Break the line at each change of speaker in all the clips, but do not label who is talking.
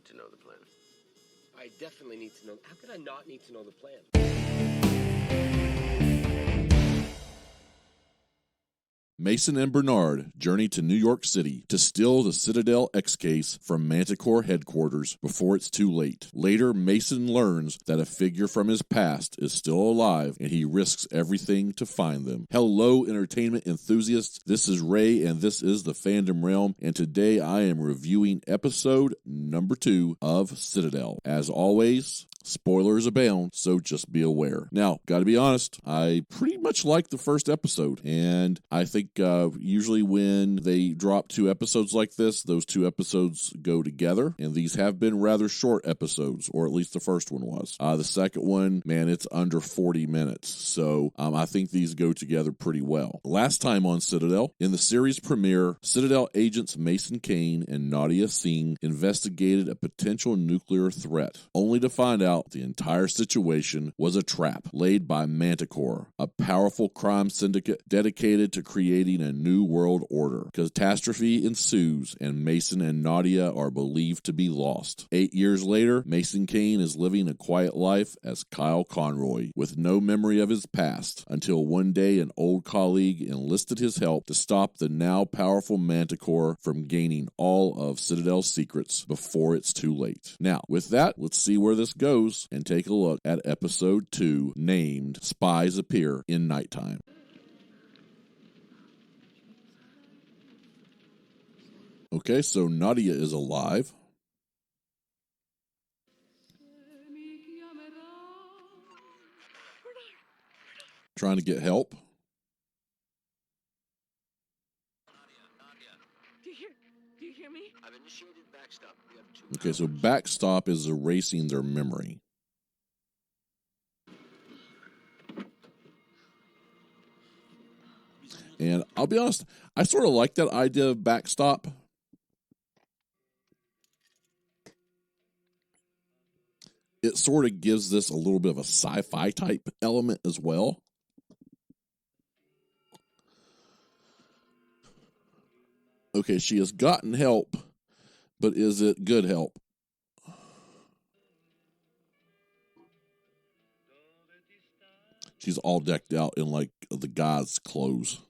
to know the plan.
I definitely need to know. How could I not need to know the plan?
Mason and Bernard journey to New York City to steal the Citadel X Case from Manticore Headquarters before it's too late. Later, Mason learns that a figure from his past is still alive, and he risks everything to find them. Hello, entertainment enthusiasts. This is Ray, and this is the Fandom Realm, and today I am reviewing episode number 2 of Citadel. As always, spoilers abound, so just be aware. Now, gotta be honest, I pretty much liked the first episode, and I think usually when they drop 2 episodes like this, those 2 episodes go together, and these have been rather short episodes, or at least the first one was. The second one, man, it's under 40 minutes, so I think these go together pretty well. Last time on Citadel, in the series premiere, Citadel agents Mason Kane and Nadia Singh investigated a potential nuclear threat, only to find out the entire situation was a trap laid by Manticore, a powerful crime syndicate dedicated to creating a new world order. Catastrophe ensues, and Mason and Nadia are believed to be lost. 8 years later, Mason Kane is living a quiet life as Kyle Conroy, with no memory of his past, until one day an old colleague enlisted his help to stop the now powerful Manticore from gaining all of Citadel's secrets before it's too late. Now, with that, let's see where this goes and take a look at episode 2, named Spies Appear in Nighttime. Okay, so Nadia is alive. Trying to get help.
Do you hear me? I've initiated backstop. We have 2
Okay, so backstop is erasing their memory. And I'll be honest, I sort of like that idea of backstop. It sort of gives this a little bit of a sci-fi type element as well. Okay, she has gotten help, but is it good help? She's all decked out in like the god's clothes.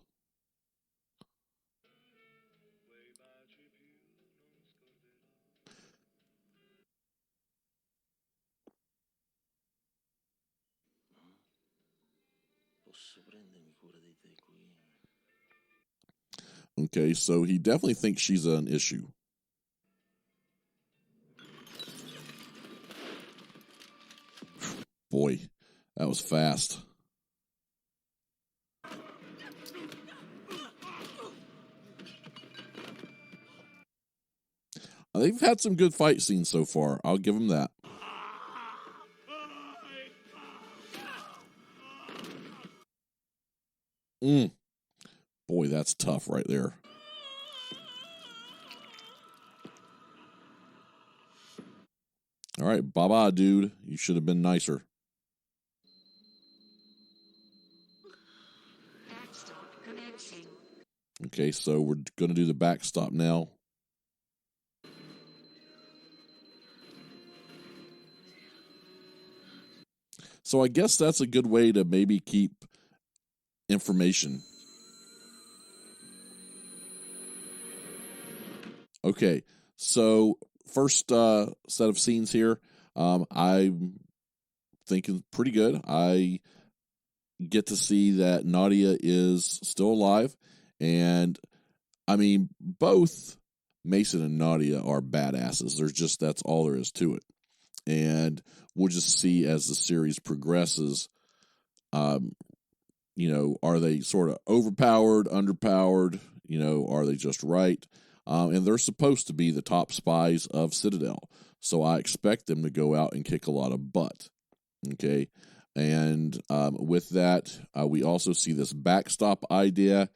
Okay, so he definitely thinks she's an issue. Boy, that was fast. They've had some good fight scenes so far. I'll give them that. Boy, that's tough right there. All right, bye-bye, dude. You should have been nicer. Okay, so we're going to do the backstop now. So I guess that's a good way to maybe keep information. Okay, so first set of scenes here, I'm thinking pretty good. I get to see that Nadia is still alive, and I mean, both Mason and Nadia are badasses. That's all there is to it. And we'll just see as the series progresses, are they sort of overpowered, underpowered, are they just right? And they're supposed to be the top spies of Citadel. So I expect them to go out and kick a lot of butt. Okay. And with that, we also see this backstop idea.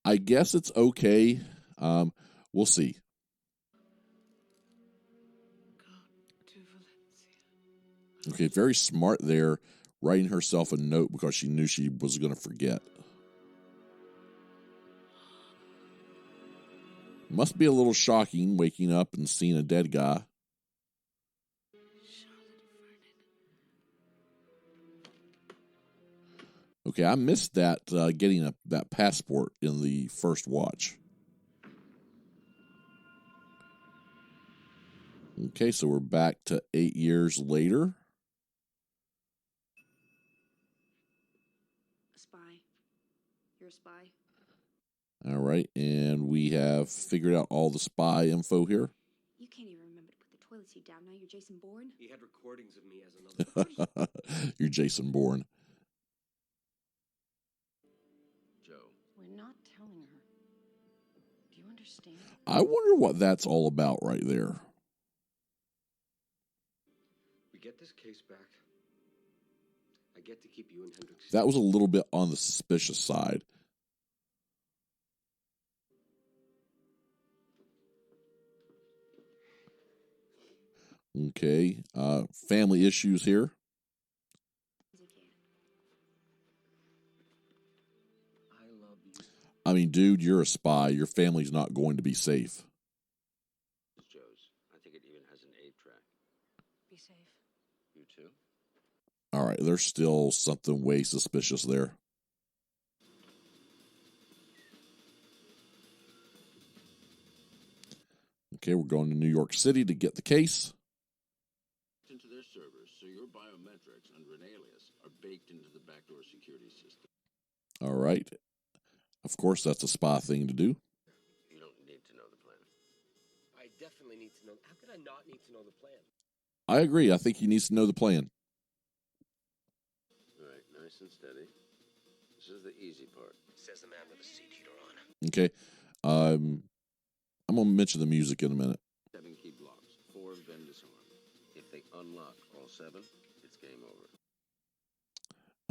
I guess it's okay. We'll see. Okay, very smart there, writing herself a note because she knew she was going to forget. Must be a little shocking waking up and seeing a dead guy. Okay, I missed that getting that passport in the first watch. Okay, so we're back to 8 years later.
A spy. You're a spy.
All right, and we have figured out all the spy info here.
You can't even remember to put the toilet seat down. Now you're Jason Bourne.
He had recordings of me as another person.
You're Jason Bourne.
Joe.
We're not telling her. Do you understand?
I wonder what that's all about right there.
We get this case back. I get to keep you and Hendricks.
That was a little bit on the suspicious side. Okay, family issues here.
I love you.
I mean, dude, you're a spy. Your family's not going to be safe.
Joe's. I think it even has an 8-track.
Be safe.
You too?
All right, there's still something way suspicious there. Okay, we're going to New York City to get the case.
Into their servers, so your biometrics under an alias are baked into the backdoor security system.
All right. Of course, that's a spy thing to do.
You don't need to know the plan.
I definitely need to know. How could I not need to know the plan?
I agree. I think he needs to know the plan.
All right, nice and steady. This is the easy part.
Says the man with the seat heater on.
Okay. I'm going to mention the music in a minute.
7 key blocks. 4 have been disarmed. If they unlock all 7, it's game over.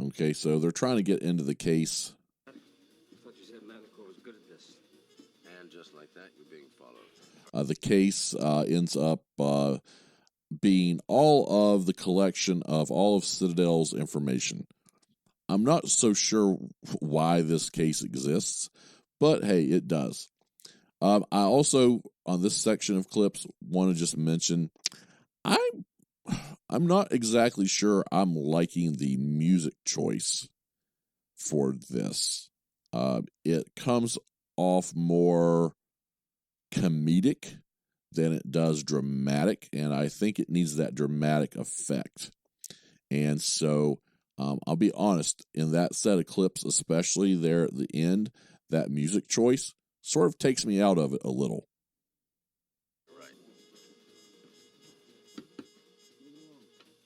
Okay, so they're trying to get into the case.
I thought you said Manticore was good at this.
And just like that, you're being followed.
The case ends up being all of the collection of all of Citadel's information. I'm not so sure why this case exists, but hey, it does. I also, on this section of clips, want to just mention, I'm not exactly sure I'm liking the music choice for this. It comes off more comedic than it does dramatic, and I think it needs that dramatic effect. And so, I'll be honest, in that set of clips, especially there at the end, that music choice sort of takes me out of it a little.
Right.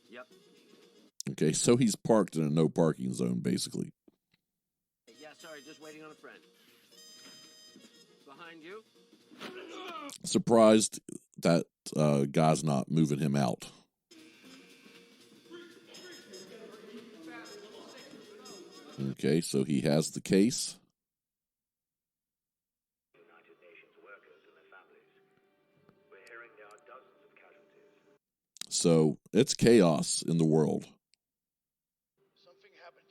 Yep.
Okay, so he's parked in a no parking zone, basically.
Yeah, sorry, just waiting on a friend. Behind you.
Surprised that guy's not moving him out. Okay, so he has the case.
United Nations workers and their families. We're hearing there are dozens of casualties.
So it's chaos in the world.
Something happened.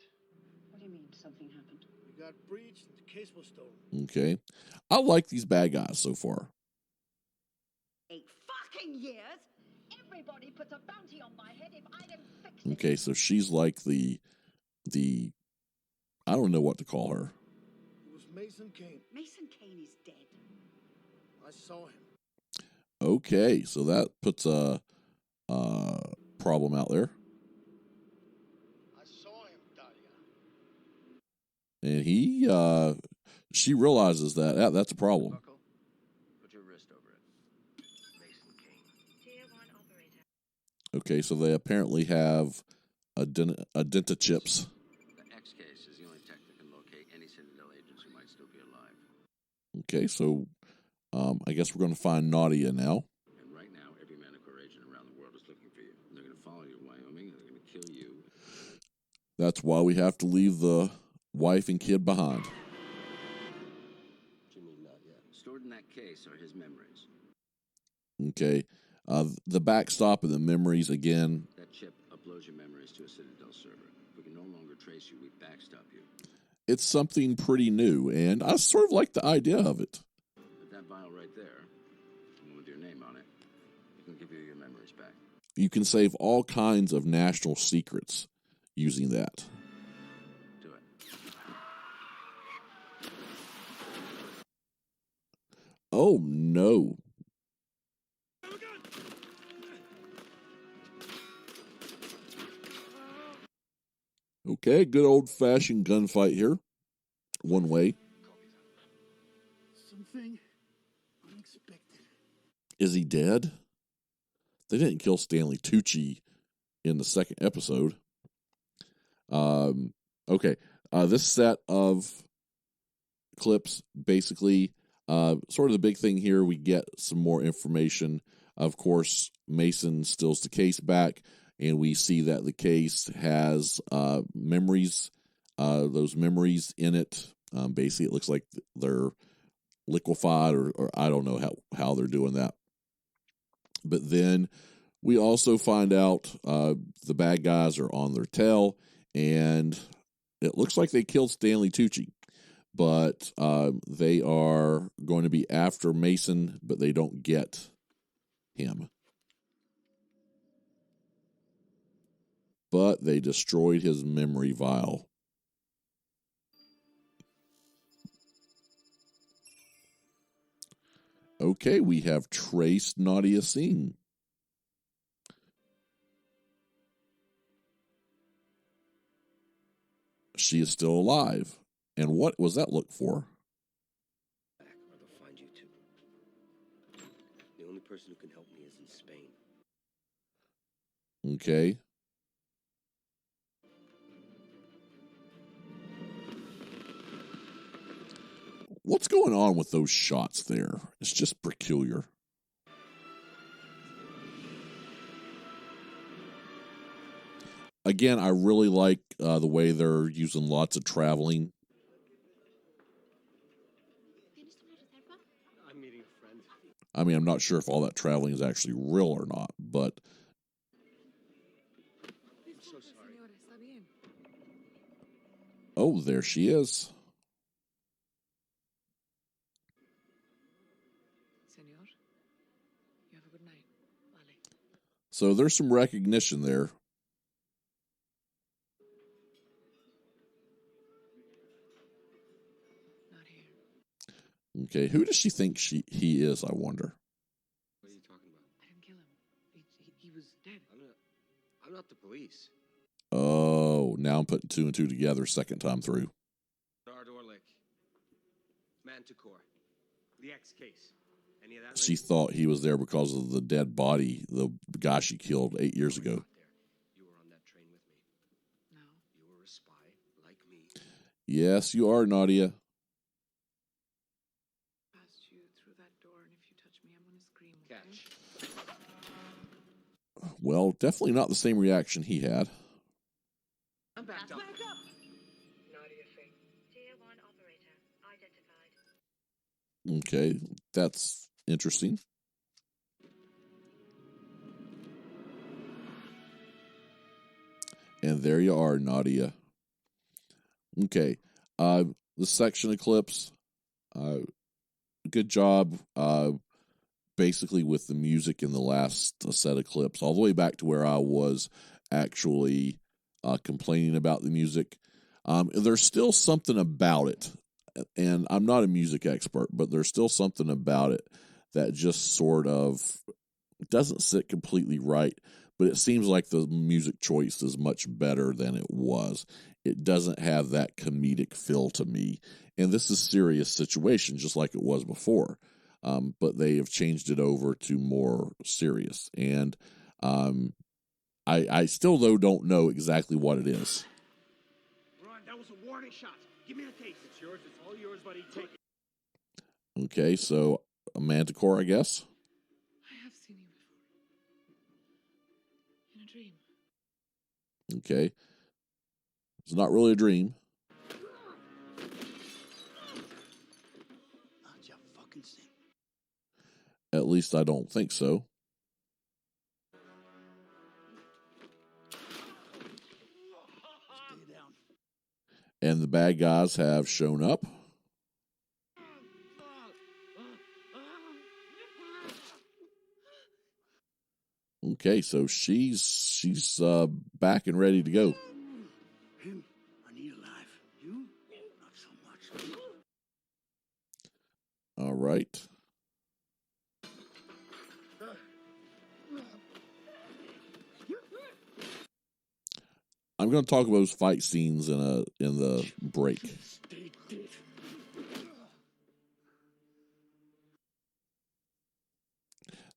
What do you mean something happened?
We got breached and the case was stolen.
Okay, I like these bad guys so far.
8 fucking years? Everybody puts a bounty on my head if I don't fix it.
Okay, so she's like the I don't know what to call her.
It was Mason Kane.
Mason Kane is dead.
I saw him.
Okay, so that puts a problem out there.
I saw him, Nadia.
And she realizes that's a problem.
Buckle. Put your wrist over it. Mason King.
Tier 1 operator.
Okay, so they apparently have denta chips.
The X case is the only tech that can locate any Citadel agents who might still be alive.
Okay, so I guess we're going to find Nadia now.
And right now, every Manticore agent around the world is looking for you. They're going to follow you to Wyoming, and they're going to kill you.
That's why we have to leave the wife and kid behind.
What do you mean not yet?
Stored in that case are his memories.
Okay, the backstop and the memories again.
That chip uploads your memories to a Citadel server. If we can no longer trace you, we backstop you.
It's something pretty new, and I sort of like the idea of it.
But that vial right there, the one with your name on it, it can give you your memories back.
You can save all kinds of national secrets using that.
Do it.
Oh, no. Okay, good old-fashioned gunfight here. One way.
Something unexpected.
Is he dead? They didn't kill Stanley Tucci in the second episode. Okay. This set of clips, basically, sort of the big thing here, we get some more information. Of course, Mason steals the case back, and we see that the case has memories, those memories in it. Basically, it looks like they're liquefied, or I don't know how they're doing that. But then we also find out the bad guys are on their tail, and it looks like they killed Stanley Tucci. But they are going to be after Mason, but they don't get him. But they destroyed his memory vial. Okay, we have traced Nadia Singh. She is still alive. And what was that look for?
Back, or they'll find you too. The only person who can help me is in Spain.
Okay. What's going on with those shots there? It's just peculiar. Again, I really like the way they're using lots of traveling.
I'm meeting a friend.
I mean, I'm not sure if all that traveling is actually real or not, but
I'm so sorry.
oh, there she is.
Senor, you have a good night. Vale.
So there's some recognition there.
Not here.
Okay, who does she think he is, I wonder?
What are you talking about?
I didn't kill him. He was dead.
I'm not the police.
Oh, now I'm putting two and two together second time through.
Bernard Orlick. Manticore. The X Case. Any of that?
She thought he was there because of the dead body, the guy she killed 8 years ago.
You were on that train with me.
No.
You were a spy, like me.
Yes, you are, Nadia.
Past you through that door, and if you touch me, I'm gonna scream. Okay?
Catch.
Well, definitely not the same reaction he had.
I'm backed up.
Nadia Singh. Tier 1 operator identified.
Okay, that's interesting. And there you are, Nadia. Okay, the section of clips. Good job, basically with the music in the last set of clips, all the way back to where I was actually complaining about the music. There's still something about it, and I'm not a music expert, but there's still something about it that just sort of doesn't sit completely right, but it seems like the music choice is much better than it was. It doesn't have that comedic feel to me, and this is a serious situation, just like it was before, but they have changed it over to more serious, and I still, though, don't know exactly what it is.
Ron, that was a warning shot. Give me the case. It's yours. It's all yours, buddy. Take it.
Okay, so a Manticore, I guess.
I have seen you before. In a dream.
Okay. It's not really a dream.
Not your fucking thing.
At least I don't think so.
Stay down.
And the bad guys have shown up. Okay, so she's back and ready to go.
Him, I need alive. You, not so much.
All right. I'm going to talk about those fight scenes in the break.
Stay dead.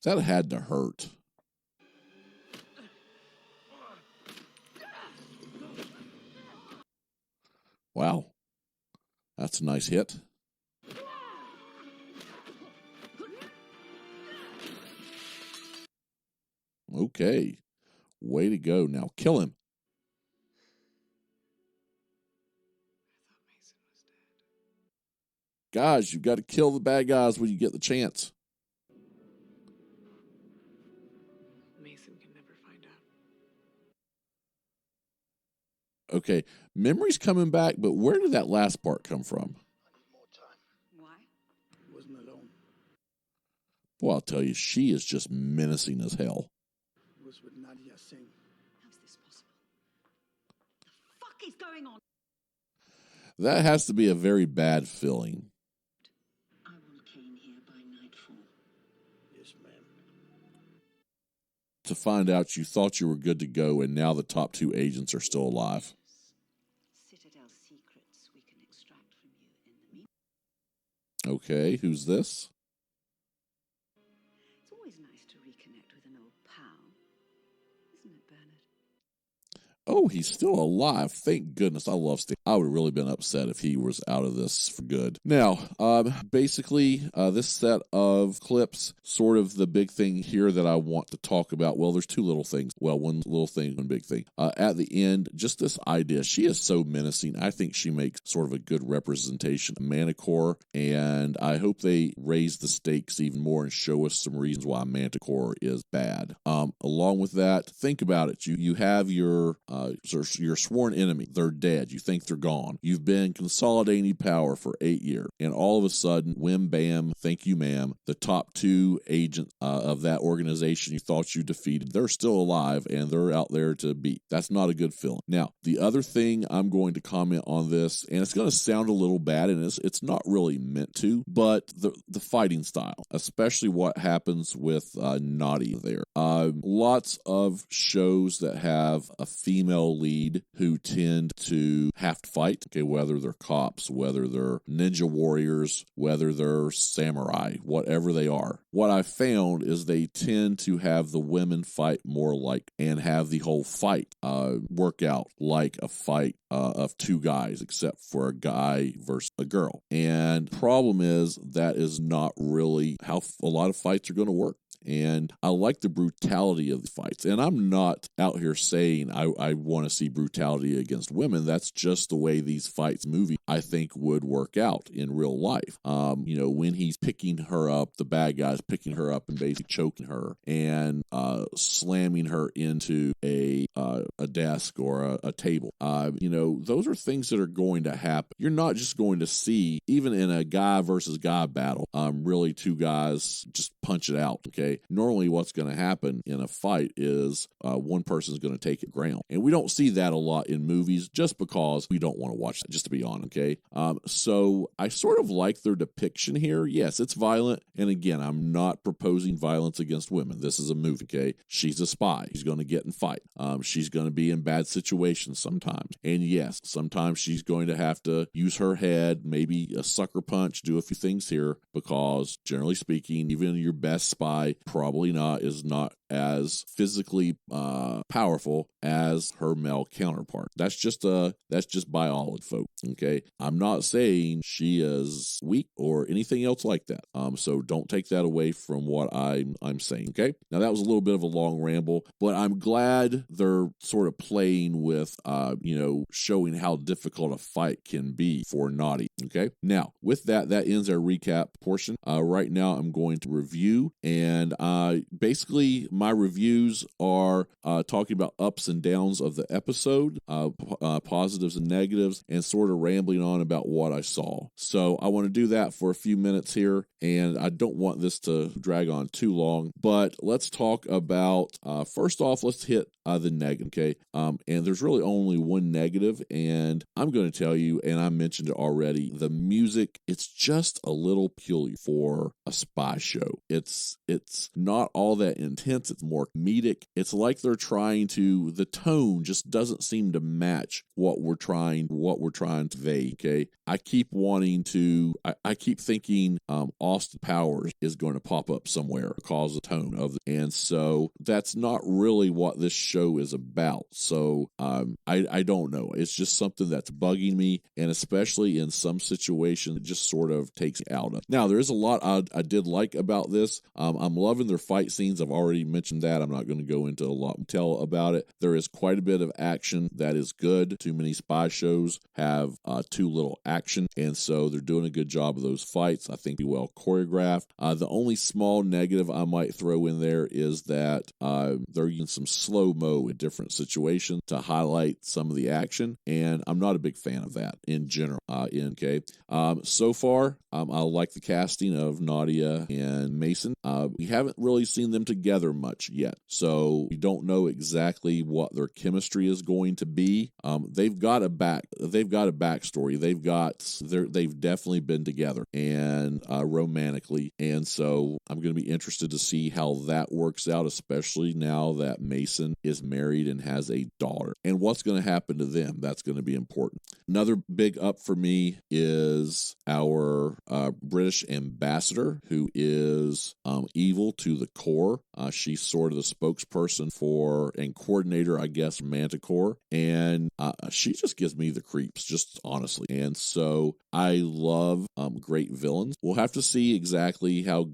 That had to hurt. Wow. That's a nice hit. Okay. Way to go. Now kill him. Guys, you've got to kill the bad guys when you get the chance.
Mason can never find out.
Okay, memory's coming back, but where did that last part come from?
I need more time.
Why?
He wasn't alone.
Well, I'll tell you, she is just menacing as hell.
He was with Nadia Singh.
How's this possible? The fuck is going on?
That has to be a very bad feeling.
I want Kane here by nightfall.
Yes, ma'am.
To find out you thought you were good to go, and now the top 2 agents are still alive.
Citadel secrets we can extract from you in the meantime.
Okay, who's this?
It's always nice to reconnect with an old pal, isn't it, Bernard?
Oh, he's still alive. Thank goodness. I love Steve. I would have really been upset if he was out of this for good. Now, basically, this set of clips, sort of the big thing here that I want to talk about. Well, there's 2 little things. Well, one little thing, one big thing. At the end, just this idea. She is so menacing. I think she makes sort of a good representation of Manticore, and I hope they raise the stakes even more and show us some reasons why Manticore is bad. Along with that, think about it. You have your sworn enemy. They're dead. You think they're gone. You've been consolidating power for 8 years, and all of a sudden, whim bam, thank you ma'am, the top 2 agents of that organization you thought you defeated, they're still alive and they're out there to beat. That's not a good feeling. Now, the other thing I'm going to comment on this, and it's going to sound a little bad, and it's not really meant to, but the fighting style, especially what happens with Nadia there. Lots of shows that have a female lead who tend to have to fight, okay, whether they're cops, whether they're ninja warriors, whether they're samurai, whatever they are. What I found is they tend to have the women fight more like, and have the whole fight work out like a fight of 2 guys, except for a guy versus a girl. And problem is that is not really how a lot of fights are going to work. And I like the brutality of the fights. And I'm not out here saying I want to see brutality against women. That's just the way these fights movie, I think, would work out in real life. When he's picking her up, the bad guy's picking her up and basically choking her and slamming her into a desk or a table. Those are things that are going to happen. You're not just going to see, even in a guy versus guy battle, really 2 guys just punch it out, okay? Normally what's going to happen in a fight is one person's going to take it ground. And we don't see that a lot in movies just because we don't want to watch that, just to be honest, okay? So I sort of like their depiction here. Yes, it's violent. And again, I'm not proposing violence against women. This is a movie, okay? She's a spy. She's going to get in fight. She's going to be in bad situations sometimes. And yes, sometimes she's going to have to use her head, maybe a sucker punch, do a few things here, because generally speaking, even your best spy is not as physically powerful as her male counterpart. That's just biology, folks. Okay, I'm not saying she is weak or anything else like that. So don't take that away from what I'm saying. Okay, now that was a little bit of a long ramble, but I'm glad they're sort of playing with showing how difficult a fight can be for Nadia. Okay, now with that ends our recap portion. Right now I'm going to review, and basically my reviews are talking about ups and downs of the episode, positives and negatives, and sort of rambling on about what I saw. So I want to do that for a few minutes here, and I don't want this to drag on too long, but let's talk about, first off, let's hit the negative, okay? And there's really only one negative, and I'm going to tell you, and I mentioned it already, the music, it's just a little peculiar for a spy show. It's not all that intense. moments it's more comedic. It's like they're trying to, the tone just doesn't seem to match what we're trying to convey. Okay, I keep thinking Austin Powers is going to pop up somewhere because of the tone of it, and so that's not really what this show is about. So I don't know. It's just something that's bugging me, and especially in some situations, it just sort of takes me out of. Now, there is a lot I did like about this. I'm loving their fight scenes. I've already mentioned that. I'm not going to go into a lot of detail about it. There is quite a bit of action that is good. Too many spy shows have too little action, and so they're doing a good job of those fights. I think well choreographed. The only small negative I might throw in there is that they're using some slow-mo in different situations to highlight some of the action, and I'm not a big fan of that in general. So far, I like the casting of Nadia and Mason. We haven't really seen them together much yet, so we don't know exactly what their chemistry is going to be. They've got a backstory. They've definitely been together and romantically, and so I'm going to be interested to see how that works out, especially now that Mason is married and has a daughter, and what's going to happen to them. That's going to be important. Another big up for me is our British ambassador, who is evil to the core. She's sort of the spokesperson for and coordinator, I guess, Manticore, and she just gives me the creeps, just honestly. And so I love great villains. We'll have to see exactly how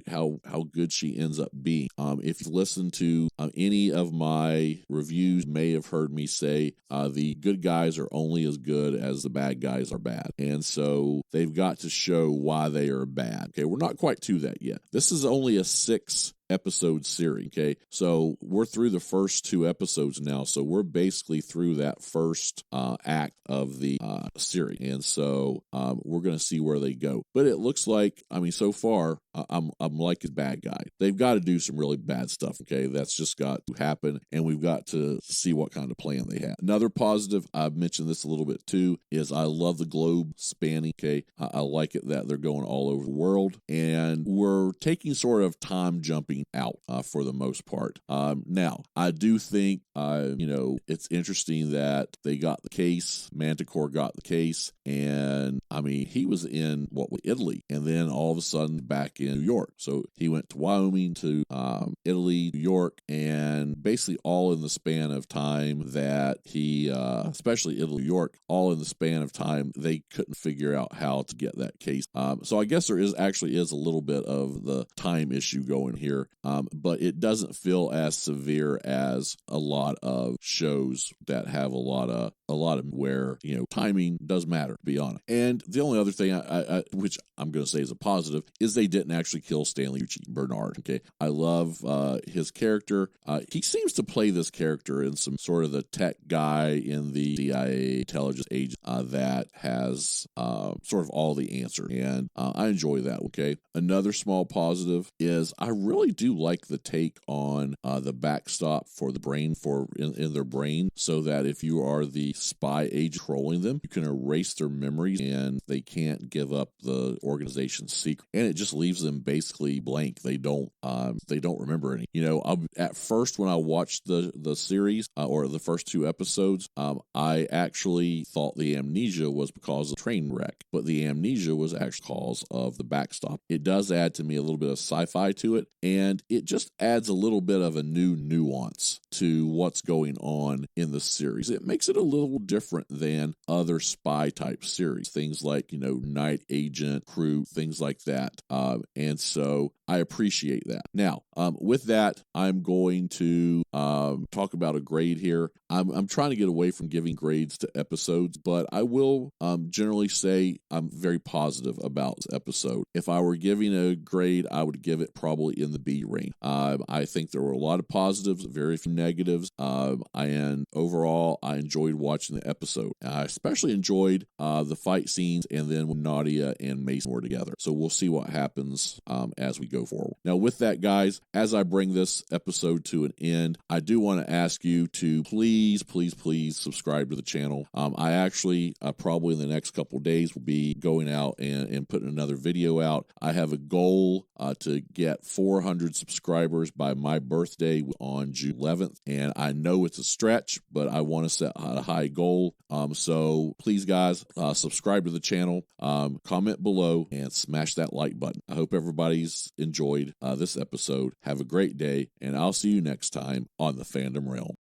good she ends up being. If you listen to any of my reviews, you may have heard me say the good guys are only as good as the bad guys are bad, and so they've got to show why they are bad. Okay, we're not quite to that yet. This is only a 6-episode series. Okay, so we're through the first 2 episodes now, so we're basically through that first act of the series, and so we're going to see where they go. But it looks like, so far, I'm like a bad guy. They've got to do some really bad stuff. Okay, that's just got to happen, and we've got to see what kind of plan they have. Another positive, I've mentioned this a little bit too, is I love the globe spanning. Okay, I like it that they're going all over the world, and we're taking sort of time jumping out for the most part. Now, I do think it's interesting that they got the case. Manticore got the case, and he was in Italy, and then all of a sudden back in New York. So he went to Wyoming, to Italy, New York, and basically all in the span of time that he, especially Italy, New York, all in the span of time they couldn't figure out how to get that case. So I guess there is a little bit of the time issue going here, but it doesn't feel as severe as a lot of shows that have a lot of where timing does matter, to be honest. And the only other thing which I'm going to say is a positive, is they didn't actually kill Stanley Tucci, Bernard. Okay, I love his character. He seems to play this character in some sort of the tech guy in the CIA intelligence agent that has sort of all the answer, and I enjoy that. Okay, another small positive is I really do like the take on the backstop for the brain in their brain, so that if you are the spy agent controlling them, you can erase their memories and they can't give up the organization's secret, and it just leaves them basically blank. They don't remember any. At first when I watched the series or the first 2 episodes, I actually thought the amnesia was because of the train wreck, but the amnesia was actually cause of the backstop. It does add to me a little bit of sci-fi to it, and it just adds a little bit of a new nuance to what's going on in the series. It makes it a little different than other spy type series, things like Night Agent, Crew, things like that, and so I appreciate that. Now, with that, I'm going to talk about a grade here. I'm trying to get away from giving grades to episodes, but I will generally say I'm very positive about this episode. If I were giving a grade, I would give it probably in the B range. I think there were a lot of positives, very few negatives, and overall, I enjoyed watching the episode. I especially enjoyed the fight scenes, and then when Nadia and Mason were together. So we'll see what happens as we go go forward. Now, with that, guys, as I bring this episode to an end, I do want to ask you to please subscribe to the channel. I actually probably in the next couple of days will be going out and putting another video out. I have a goal to get 400 subscribers by my birthday on June 11th, and I know it's a stretch, but I want to set a high goal. So please, guys, subscribe to the channel, comment below, and smash that like button. I hope everybody's enjoyed this episode. Have a great day, and I'll see you next time on the Fandom Realm.